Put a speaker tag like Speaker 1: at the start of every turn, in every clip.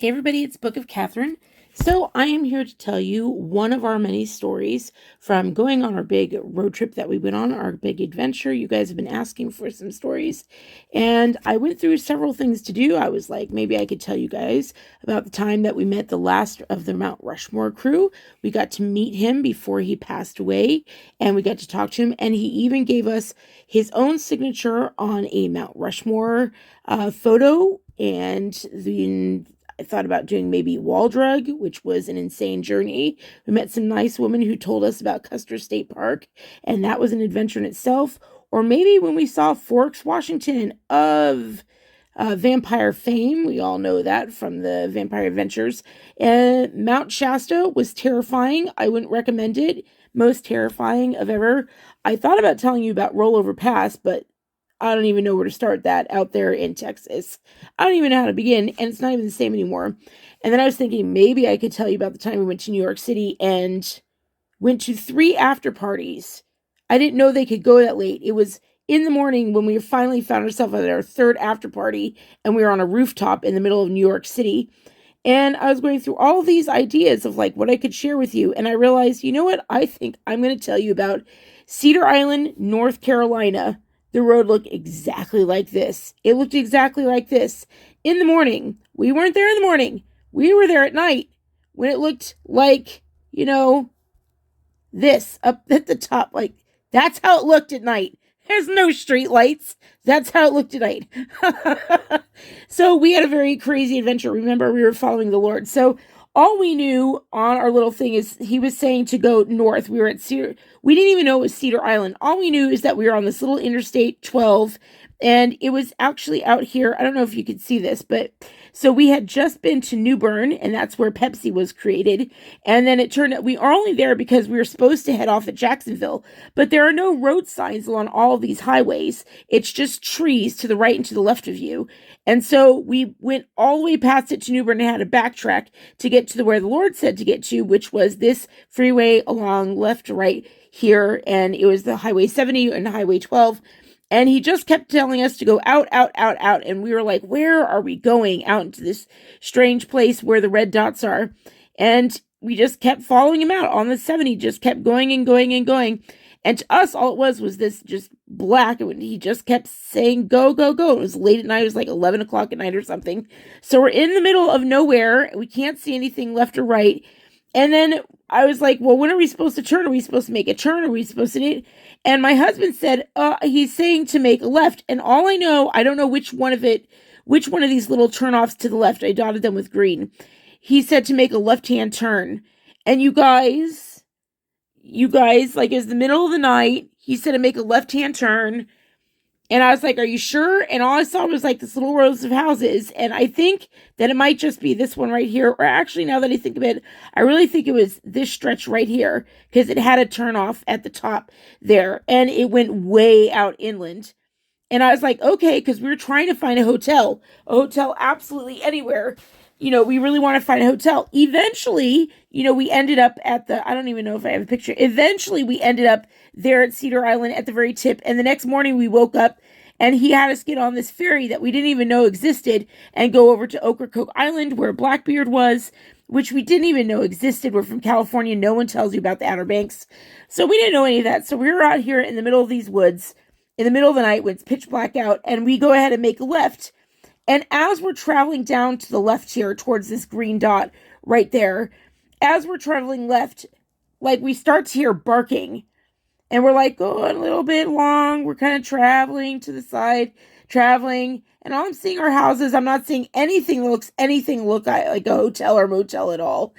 Speaker 1: Hey everybody, it's Book of Catherine. So I am here to tell you one of our many stories from going on our big road trip that we went on, our big adventure. You guys have been asking for some stories, and I went through several things to do. I was like, maybe I could tell you guys about the time that we met the last of the Mount Rushmore crew. We got to meet him before he passed away, and we got to talk to him, and he even gave us his own signature on a Mount Rushmore photo, and I thought about doing maybe Waldrug, which was an insane journey. We met some nice women who told us about Custer State Park, and that was an adventure in itself. Or maybe when we saw Forks, Washington of vampire fame, we all know that from the Vampire Adventures. And Mount Shasta was terrifying. I wouldn't recommend it. Most terrifying of ever. I thought about telling you about Rollover Pass, but I don't even know where to start that out there in Texas. I don't even know how to begin, and it's not even the same anymore. And then I was thinking maybe I could tell you about the time we went to New York City and went to 3 after parties. I didn't know they could go that late. It was in the morning when we finally found ourselves at our third after party, and we were on a rooftop in the middle of New York City. And I was going through all these ideas of like what I could share with you, and I realized, you know what? I think I'm going to tell you about Cedar Island, North Carolina. The road looked exactly like this. It looked exactly like this. In the morning. We weren't there in the morning. We were there at night when it looked like, this up at the top. Like, that's how it looked at night. There's no street lights. That's how it looked at night. So we had a very crazy adventure. Remember, we were following the Lord. So all we knew on our little thing is he was saying to go north. We were at Cedar. We didn't even know it was Cedar Island. All we knew is that we were on this little Interstate 12, and it was actually out here. I don't know if you could see this, but so we had just been to New Bern, and that's where Pepsi was created. And then it turned out we are only there because we were supposed to head off at Jacksonville, but there are no road signs along all of these highways. It's just trees to the right and to the left of you. And so we went all the way past it to New Bern and had to backtrack to get to where the Lord said to get to, which was this freeway along left to right here. And it was the Highway 70 and Highway 12. And he just kept telling us to go out, out, out, out. And we were like, where are we going? Out into this strange place where the red dots are. And we just kept following him out on the 70, just kept going and going and going. And to us, all it was this just black. And he just kept saying, go, go, go. It was late at night. It was like 11 o'clock at night or something. So we're in the middle of nowhere. We can't see anything left or right. And then I was like, well, when are we supposed to turn? Are we supposed to make a turn? Are we supposed to... And my husband said, he's saying to make a left. And all I know, I don't know which one of these little turnoffs to the left. I dotted them with green. He said to make a left-hand turn. And you guys, like, it was the middle of the night. He said to make a left-hand turn. And I was like, are you sure? And all I saw was like this little rows of houses. And I think that it might just be this one right here. Or actually, now that I think of it, I really think it was this stretch right here. Because it had a turn off at the top there. And it went way out inland. And I was like, okay, because we were trying to find a hotel. A hotel absolutely anywhere. We really want to find a hotel. Eventually, we ended up at I don't even know if I have a picture. Eventually, we ended up there at Cedar Island at the very tip. And the next morning we woke up and he had us get on this ferry that we didn't even know existed and go over to Ocracoke Island where Blackbeard was, which we didn't even know existed. We're from California. No one tells you about the Outer Banks. So we didn't know any of that. So we were out here in the middle of these woods in the middle of the night when it's pitch black out, and we go ahead and make a left. And as we're traveling down to the left here towards this green dot right there, as we're traveling left, like we start to hear barking. And we're like going a little bit long. We're kind of traveling to the side, traveling. And all I'm seeing are houses. I'm not seeing anything look like a hotel or motel at all.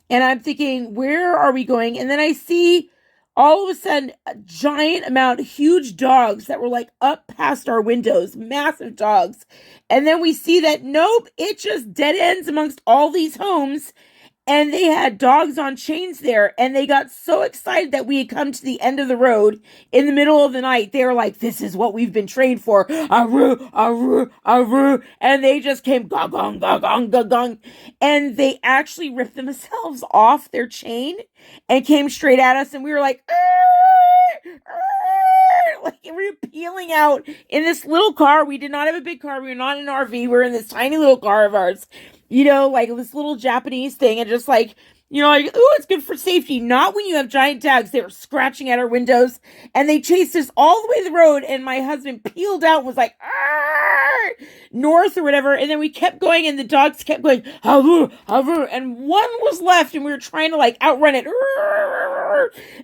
Speaker 1: And I'm thinking, where are we going? And then I see all of a sudden a giant amount, huge dogs that were like up past our windows, massive dogs. And then we see that, nope, it just dead ends amongst all these homes. And they had dogs on chains there, and they got so excited that we had come to the end of the road in the middle of the night. They were like, this is what we've been trained for. Aroo, aroo, aroo. And they just came, gong, gong, gong, gong, gong. And they actually ripped themselves off their chain and came straight at us. And we were like, like we were peeling out in this little car. We did not have a big car. We were not in an RV. We were in this tiny little car of ours. like this little Japanese thing, and just like, like, oh, it's good for safety. Not when you have giant dogs. They were scratching at our windows, and they chased us all the way to the road. And my husband peeled out and was like, north or whatever. And then we kept going, and the dogs kept going, and one was left, and we were trying to like outrun it,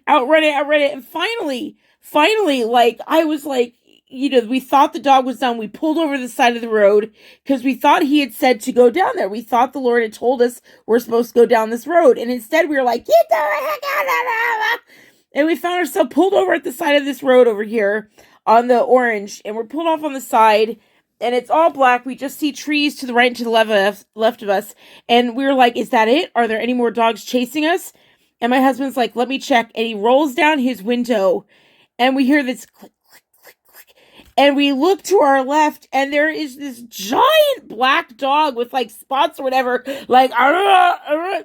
Speaker 1: outrun it. And finally, like, I was like, we thought the dog was done. We pulled over the side of the road because we thought he had said to go down there. We thought the Lord had told us we're supposed to go down this road. And instead we were like, get the heck out of there. And we found ourselves pulled over at the side of this road over here on the orange. And we're pulled off on the side. And it's all black. We just see trees to the right and to the left of us. And we were like, is that it? Are there any more dogs chasing us? And my husband's like, let me check. And he rolls down his window. And we hear this click. And we look to our left, and there is this giant black dog with like spots or whatever, like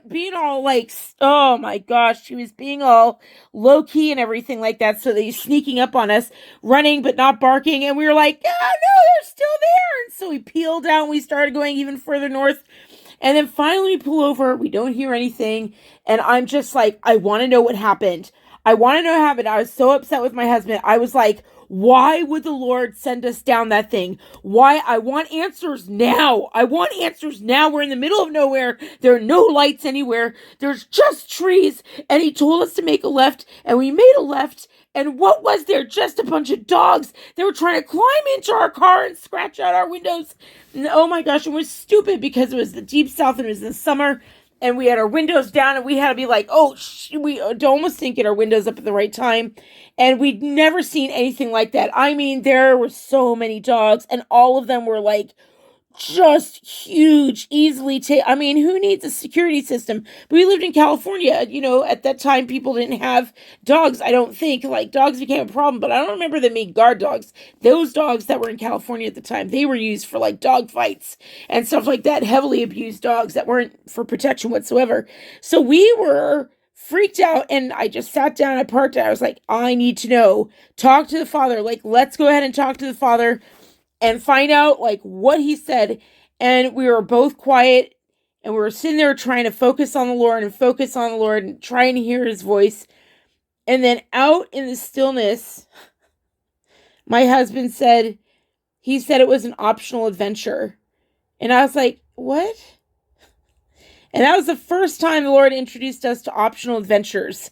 Speaker 1: being all like, oh my gosh, she was being all low key and everything like that. So he's sneaking up on us, running but not barking, and we were like, oh no, they're still there. And so we peeled out, and we started going even further north. And then finally we pull over. We don't hear anything, and I'm just like, I want to know what happened. I want to know what happened. I was so upset with my husband. I was like, why would the Lord send us down that thing? Why? I want answers now. I want answers now. We're in the middle of nowhere. There are no lights anywhere. There's just trees. And he told us to make a left, and we made a left. And what was there? Just a bunch of dogs. They were trying to climb into our car and scratch out our windows. And oh my gosh, it was stupid because it was the deep south and it was in the summer. And we had our windows down, and we had to be like, we almost didn't get our windows up at the right time. And we'd never seen anything like that. I mean, there were so many dogs, and all of them were like just huge, easily I mean, who needs a security system? But we lived in California, at that time people didn't have dogs. I don't think, like, dogs became a problem, but I don't remember them being guard dogs. Those dogs that were in California at the time, they were used for like dog fights and stuff like that, heavily abused dogs that weren't for protection whatsoever. So we were freaked out, and I just sat down, I parked, and I was like, I need to know, talk to the Father, like, let's go ahead and talk to the Father and find out like what he said. And we were both quiet, and we were sitting there trying to focus on the Lord and trying to hear his voice. And then out in the stillness, my husband said it was an optional adventure. And I was like, what? And that was the first time the Lord introduced us to optional adventures,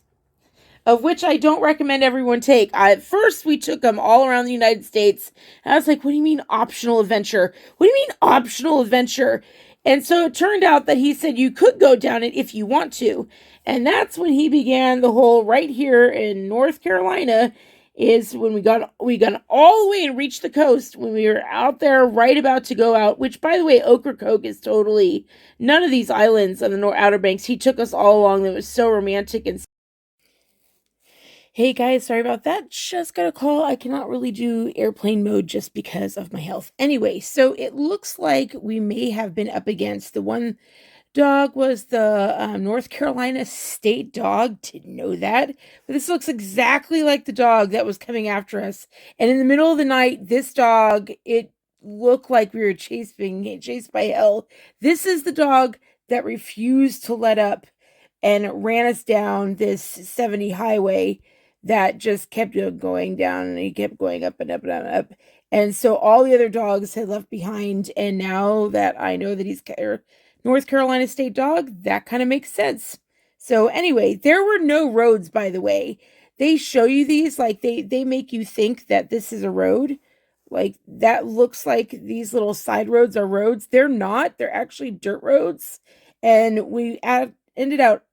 Speaker 1: of which I don't recommend everyone take. At first, we took them all around the United States. And I was like, what do you mean optional adventure? What do you mean optional adventure? And so it turned out that he said you could go down it if you want to. And that's when he began the whole right here in North Carolina, is when we got all the way and reached the coast, when we were out there right about to go out, which, by the way, Ocracoke is totally none of these islands on the Outer Banks. He took us all along. It was so romantic. And hey guys, sorry about that. Just got a call. I cannot really do airplane mode just because of my health. Anyway, so it looks like we may have been up against the one dog was the North Carolina state dog. Didn't know that. But this looks exactly like the dog that was coming after us. And in the middle of the night, this dog, it looked like we were being chased by hell. This is the dog that refused to let up and ran us down this 70 highway that just kept going down, and he kept going up and up and up and up. And so all the other dogs had left behind. And now that I know that he's North Carolina state dog, that kind of makes sense. So anyway, there were no roads, by the way. They show you these, like they make you think that this is a road. Like, that looks like these little side roads are roads. They're not. They're actually dirt roads. And we ended out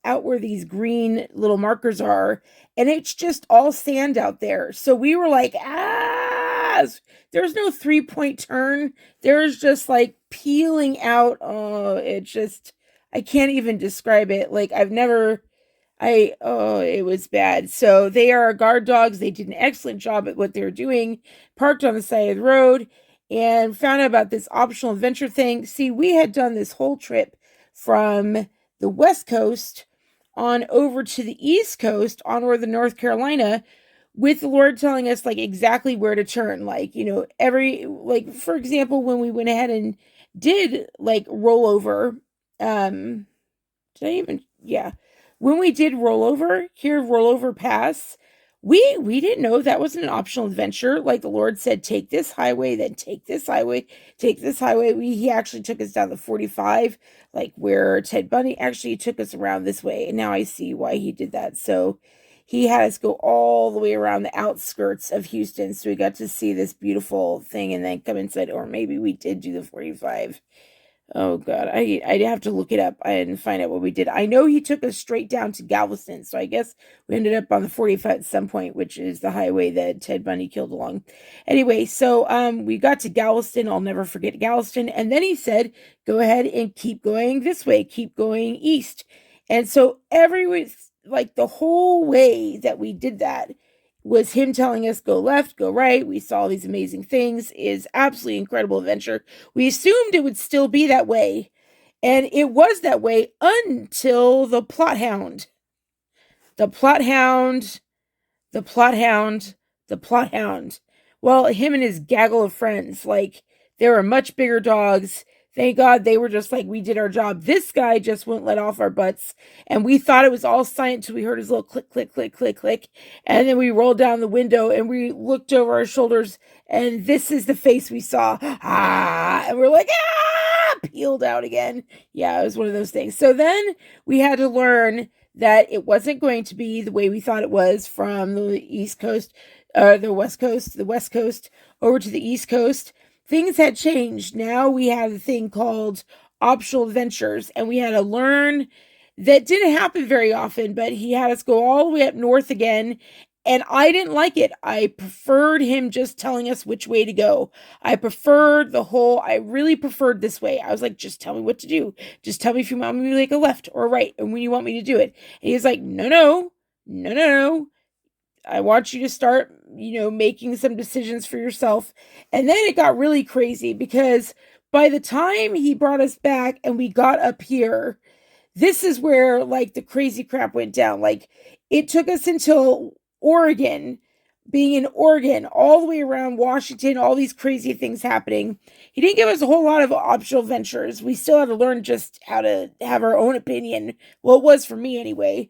Speaker 1: where these green little markers are, and it's just all sand out there. So we were like, there's no 3-point turn. There's just like peeling out. Oh, I can't even describe it. Like, it was bad. So they are guard dogs. They did an excellent job at what they were doing, parked on the side of the road, and found out about this optional adventure thing. See, we had done this whole trip from the West Coast on over to the East Coast, onward to North Carolina, with the Lord telling us like exactly where to turn. Like, for example, when we went ahead did like roll over, did I even, yeah, when we did rollover here, rollover pass, we didn't know that was an optional adventure. Like the Lord said, take this highway, then take this highway, take this highway. He actually took us down the 45, like where Ted Bundy actually took us around this way. And now I see why he did that. So he had us go all the way around the outskirts of Houston. So we got to see this beautiful thing and then come inside, or maybe we did do the 45. Oh God, I'd have to look it up and find out what we did. I know he took us straight down to Galveston, so I guess we ended up on the 45 at some point, which is the highway that Ted Bundy killed along. Anyway, so we got to Galveston. I'll never forget Galveston. And then he said, "Go ahead and keep going this way, keep going east." And so like the whole way that we did that was him telling us go left, go right. We saw these amazing things. Is absolutely incredible adventure. We assumed it would still be that way, and it was that way until the Plott Hound. The Plott Hound, the Plott Hound, the Plott Hound. Well, him and his gaggle of friends, like they were much bigger dogs. Thank God they were just like, we did our job. This guy just wouldn't let off our butts. And we thought it was all silent until we heard his little click, click, click, click, click. And then we rolled down the window and we looked over our shoulders. And this is the face we saw. Ah! And we're like, ah! Peeled out again. Yeah, it was one of those things. So then we had to learn that it wasn't going to be the way we thought it was from the East Coast, the West Coast over to the East Coast. Things had changed. Now we had a thing called optional adventures, and we had to learn that didn't happen very often, but he had us go all the way up north again. And I didn't like it. I preferred him just telling us which way to go. I really preferred this way. I was like, just tell me what to do. Just tell me if you want me to like a left or a right and when you want me to do it. And he's like, no. I want you to start, making some decisions for yourself. And then it got really crazy because by the time he brought us back and we got up here, this is where like the crazy crap went down. Like it took us until Oregon, being in Oregon, all the way around Washington, all these crazy things happening. He didn't give us a whole lot of optional ventures. We still had to learn just how to have our own opinion. Well, it was for me anyway.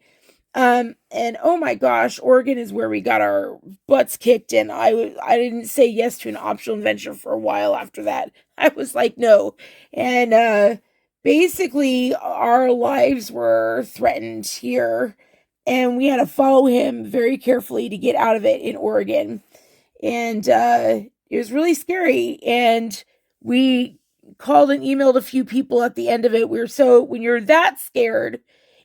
Speaker 1: And oh my gosh, Oregon is where we got our butts kicked, and I didn't say yes to an optional adventure for a while after that. I was like, no. And basically our lives were threatened here, and we had to follow him very carefully to get out of it in Oregon. And it was really scary. And we called and emailed a few people at the end of it. When you're that scared,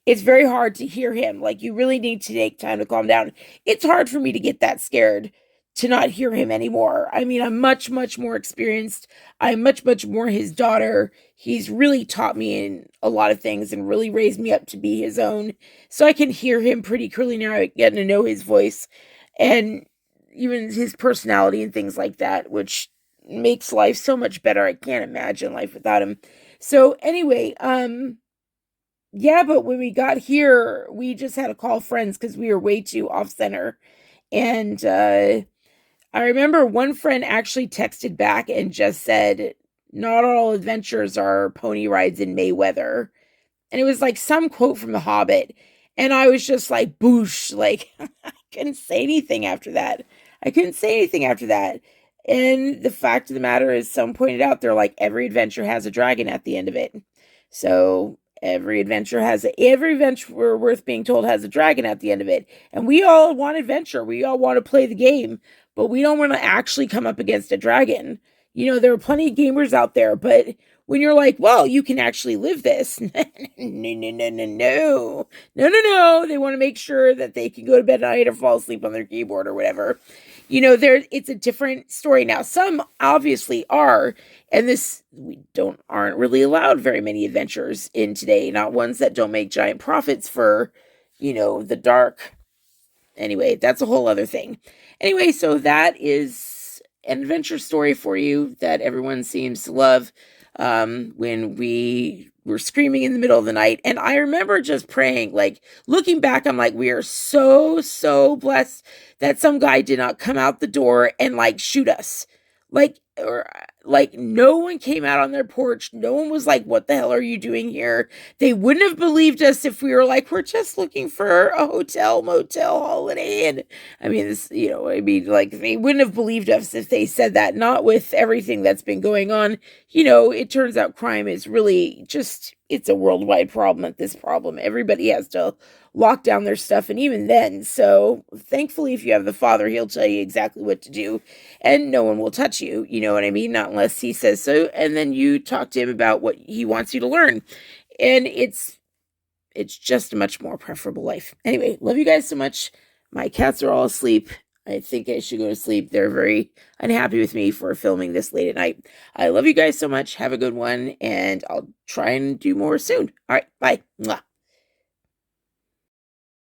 Speaker 1: it's very hard to hear him. Like you really need to take time to calm down. It's hard for me to get that scared to not hear him anymore. I mean, I'm much, much more experienced. I'm much, much more his daughter. He's really taught me in a lot of things and really raised me up to be his own. So I can hear him pretty clearly now, getting to know his voice and even his personality and things like that, which makes life so much better. I can't imagine life without him. So anyway, yeah, but when we got here, we just had to call friends because we were way too off center. And I remember one friend actually texted back and just said, not all adventures are pony rides in Mayweather. And it was like some quote from The Hobbit. And I was just like, boosh, like I couldn't say anything after that. And the fact of the matter is, someone pointed out, they're like, every adventure has a dragon at the end of it. So every adventure worth being told has a dragon at the end of it. And we all want adventure. We all want to play the game, but we don't want to actually come up against a dragon. There are plenty of gamers out there, but when you're like, well, you can actually live this. No. They want to make sure that they can go to bed at night or fall asleep on their keyboard or whatever. It's a different story now. Some obviously are, and aren't really allowed very many adventures in today, not ones that don't make giant profits for, the dark. Anyway, that's a whole other thing. Anyway, so that is an adventure story for you that everyone seems to love. When we were screaming in the middle of the night. And I remember just praying, like looking back, I'm like, we are so, so blessed that some guy did not come out the door and like shoot us. Like, or Like, no one came out on their porch. No one was like, what the hell are you doing here? They wouldn't have believed us if we were like, we're just looking for a hotel, motel, holiday. And I mean, this, like, they wouldn't have believed us if they said that. Not with everything that's been going on. It turns out crime is really just, it's a worldwide problem at this problem. Everybody has to lock down their stuff. And even then, so thankfully, if you have the Father, he'll tell you exactly what to do, and no one will touch you. You know what I mean? Not unless he says so. And then you talk to him about what he wants you to learn. And it's just a much more preferable life. Anyway, love you guys so much. My cats are all asleep. I think I should go to sleep. They're very unhappy with me for filming this late at night. I love you guys so much. Have a good one, and I'll try and do more soon. All right, bye. Mwah.